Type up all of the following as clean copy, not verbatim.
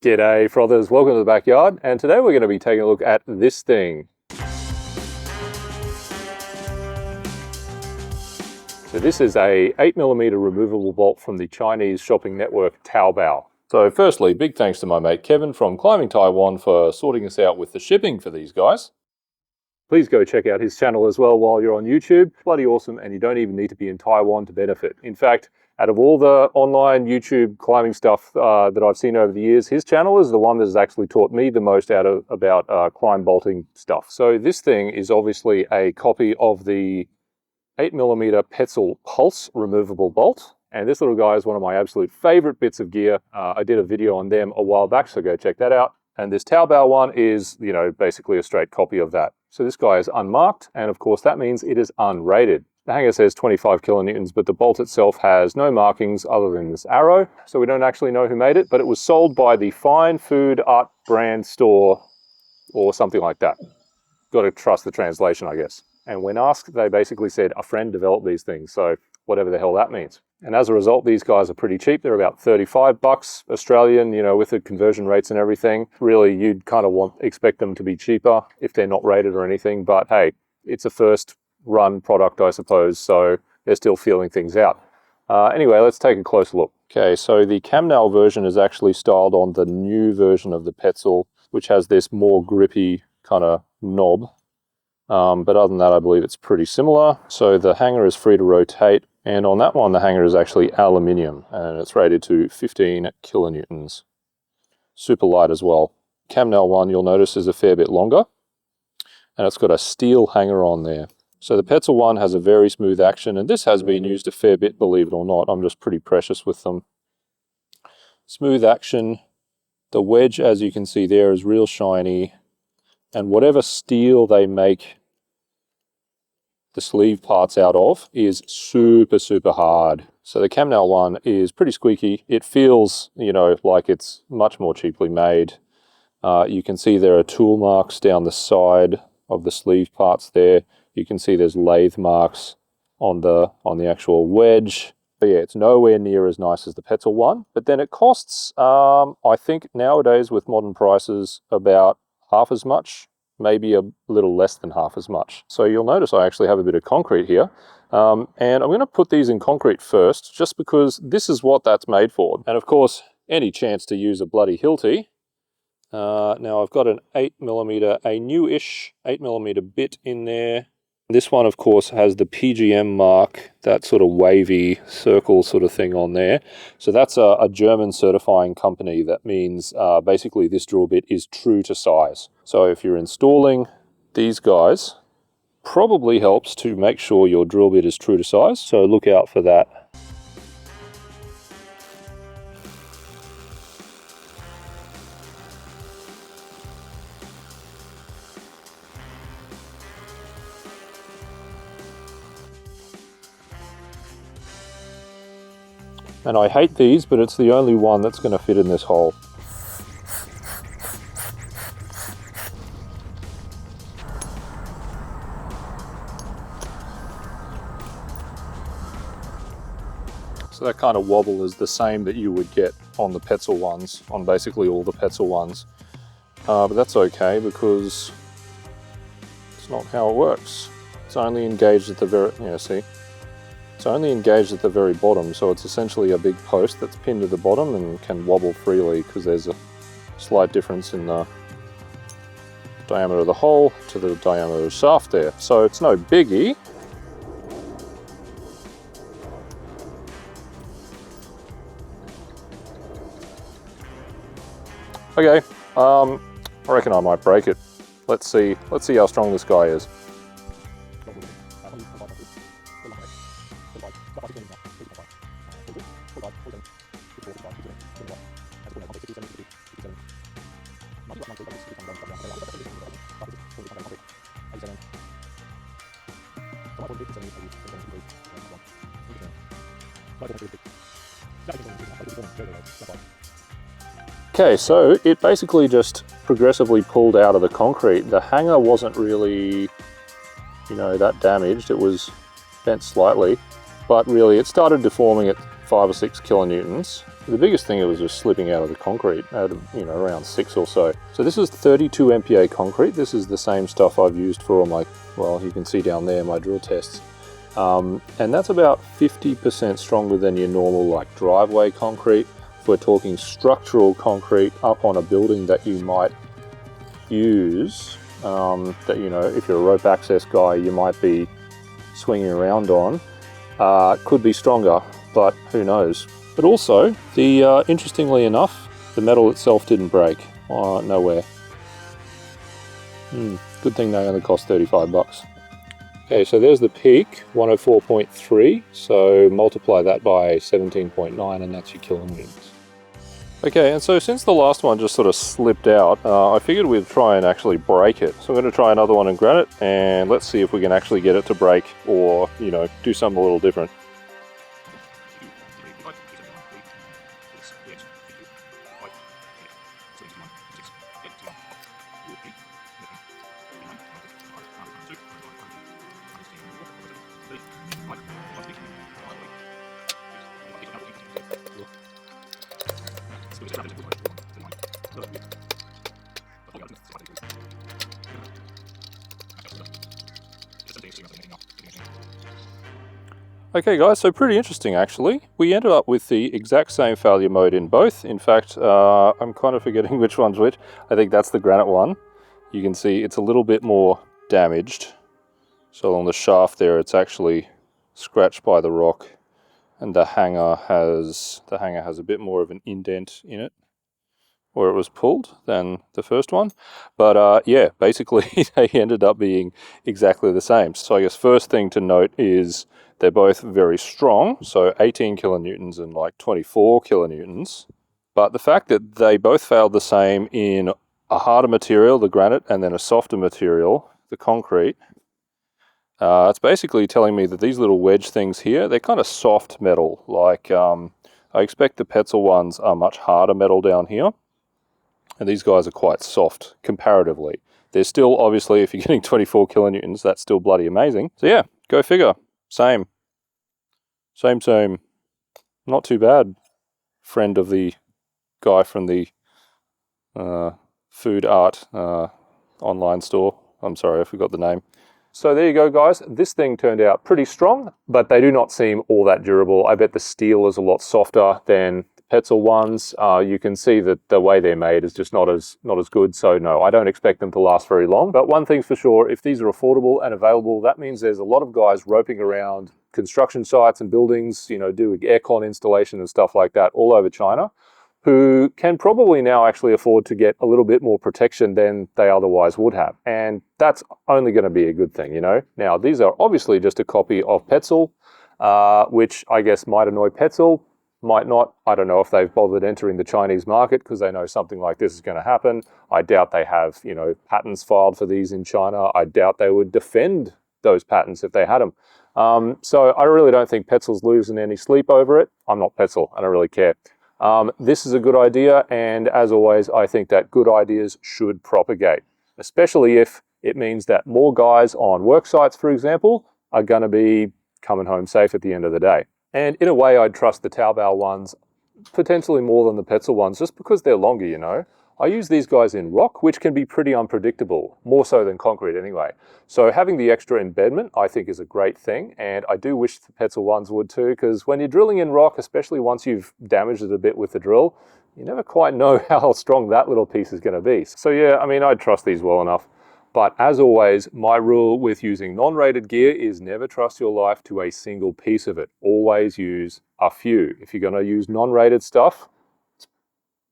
G'day frothers, welcome to the backyard, and today we're going to be taking a look at this thing. So this is a 8mm removable bolt from the Chinese shopping network Taobao. So firstly, big thanks to my mate Kevin from Climbing Taiwan for sorting us out with the shipping for these guys. Please go check out his channel as well while you're on YouTube. Bloody awesome, and you don't even need to be in Taiwan to benefit. In fact, out of all the online YouTube climbing stuff that I've seen over the years, his channel is the one that has actually taught me the most about climb bolting stuff. So this thing is obviously a copy of the 8mm Petzl Pulse removable bolt. And this little guy is one of my absolute favorite bits of gear. I did a video on them a while back, so go check that out. And this Taobao one is, basically a straight copy of that. So this guy is unmarked, and of course that means it is unrated. The hanger says 25 kilonewtons, but the bolt itself has no markings other than this arrow, so we don't actually know who made it, but it was sold by the Fine Food Art Brand Store or something like that. Got to trust the translation, I guess. And when asked, they basically said a friend developed these things, so whatever the hell that means. And as a result, these guys are pretty cheap. They're about 35 bucks Australian, with the conversion rates and everything. Really, you'd kind of expect them to be cheaper if they're not rated or anything, but hey, it's a first run product, I suppose, so they're still feeling things out. Anyway, let's take a closer look. Okay, so the Camnell version is actually styled on the new version of the Petzl, which has this more grippy kind of knob. But other than that, I believe it's pretty similar. So the hanger is free to rotate, and on that one, the hanger is actually aluminium, and it's rated to 15 kilonewtons. Super light as well. Camnell one, you'll notice, is a fair bit longer, and it's got a steel hanger on there. So the Petzl one has a very smooth action, and this has been used a fair bit, believe it or not. I'm just pretty precious with them. Smooth action. The wedge, as you can see there, is real shiny, and whatever steel they make the sleeve parts out of is super, super hard. So the Camnell one is pretty squeaky. It feels, like it's much more cheaply made. You can see there are tool marks down the side of the sleeve parts there. You can see there's lathe marks on the actual wedge. But yeah, it's nowhere near as nice as the Petzl one. But then it costs, I think nowadays with modern prices, about half as much, maybe a little less than half as much. So you'll notice I actually have a bit of concrete here. And I'm going to put these in concrete first, just because this is what that's made for. And of course, any chance to use a bloody Hilti. Now I've got an 8mm, a newish 8mm bit in there. This one, of course, has the PGM mark, that sort of wavy circle sort of thing on there. So that's a German certifying company. That means basically this drill bit is true to size. So if you're installing these guys, probably helps to make sure your drill bit is true to size. So look out for that. And I hate these, but it's the only one that's going to fit in this hole. So that kind of wobble is the same that you would get on the Petzl ones, on basically all the Petzl ones. But that's okay, because it's not how it works. It's only engaged at the very, see? It's only engaged at the very bottom, so it's essentially a big post that's pinned to the bottom and can wobble freely because there's a slight difference in the diameter of the hole to the diameter of the shaft there. So it's no biggie. Okay, I reckon I might break it. Let's see how strong this guy is. Okay, so it basically just progressively pulled out of the concrete. The hanger wasn't really, that damaged. It was bent slightly, but really it started deforming at 5 or 6 kilonewtons. The biggest thing, it was just slipping out of the concrete at, you know, around 6 or so. So this is 32 MPa concrete. This is the same stuff I've used for all my, well, you can see down there my drill tests. And that's about 50% stronger than your normal like driveway concrete. If we're talking structural concrete up on a building that you might use, that, you know, if you're a rope access guy, you might be swinging around on, could be stronger, but who knows. But also, the interestingly enough, the metal itself didn't break. Nowhere. Good thing they only cost 35 bucks. Okay, so there's the peak, 104.3, so multiply that by 17.9 and that's your kilonewtons. Okay, and so since the last one just sort of slipped out, I figured we'd try and actually break it. So I'm going to try another one in Granite, and let's see if we can actually get it to break, or, you know, do something a little different. Okay guys, so pretty interesting actually. We ended up with the exact same failure mode in both. In fact, I'm kind of forgetting which one's which. I think that's the Granite one. You can see it's a little bit more damaged. So along the shaft there, it's actually scratched by the rock, and the hanger has a bit more of an indent in it where it was pulled than the first one. But yeah, basically they ended up being exactly the same. So I guess first thing to note is they're both very strong, so 18 kilonewtons and like 24 kilonewtons. But the fact that they both failed the same in a harder material, the granite, and then a softer material, the concrete, it's basically telling me that these little wedge things here, they're kind of soft metal. Like I expect the Petzl ones are much harder metal down here, and these guys are quite soft comparatively. They're still, obviously, if you're getting 24 kilonewtons, that's still bloody amazing. So yeah, go figure. Same. Not too bad. Friend of the guy from the food art online store. I'm sorry, I forgot the name. So there you go, guys. This thing turned out pretty strong, but they do not seem all that durable. I bet the steel is a lot softer than the Petzl ones. You can see that the way they're made is just not as good. So no, I don't expect them to last very long. But one thing's for sure, if these are affordable and available, that means there's a lot of guys roping around construction sites and buildings, you know, doing aircon installation and stuff like that all over China, who can probably now actually afford to get a little bit more protection than they otherwise would have. And that's only going to be a good thing, you know. Now, these are obviously just a copy of Petzl, which I guess might annoy Petzl, might not. I don't know if they've bothered entering the Chinese market because they know something like this is going to happen. I doubt they have, you know, patents filed for these in China. I doubt they would defend those patents if they had them. So I really don't think Petzl's losing any sleep over it. I'm not Petzl, I don't really care. This is a good idea, and as always, I think that good ideas should propagate, especially if it means that more guys on work sites, for example, are going to be coming home safe at the end of the day. And in a way, I'd trust the Taobao ones potentially more than the Petzl ones, just because they're longer, you know. I use these guys in rock, which can be pretty unpredictable, more so than concrete anyway. So having the extra embedment, I think, is a great thing, and I do wish the Petzl ones would too, because when you're drilling in rock, especially once you've damaged it a bit with the drill, you never quite know how strong that little piece is going to be. So yeah, I mean, I'd trust these well enough. But as always, my rule with using non-rated gear is never trust your life to a single piece of it. Always use a few. If you're going to use non-rated stuff,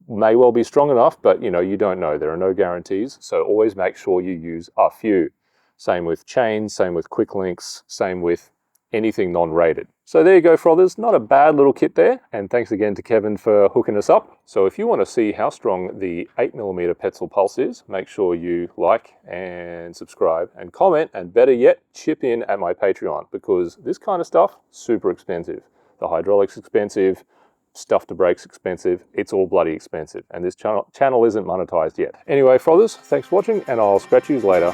may well be strong enough, but you know, you don't know. There are no guarantees, so always make sure you use a few. Same with chains, same with quick links, same with anything non-rated. So there you go, frothers. Not a bad little kit there, and thanks again to Kevin for hooking us up. So if you want to see how strong the 8mm Petzl Pulse is, make sure you like and subscribe and comment, and better yet, chip in at my Patreon, because this kind of stuff, super expensive. The hydraulics expensive, stuff to break's expensive, it's all bloody expensive, and this channel isn't monetized yet. Anyway, frothers, thanks for watching, and I'll scratch you later.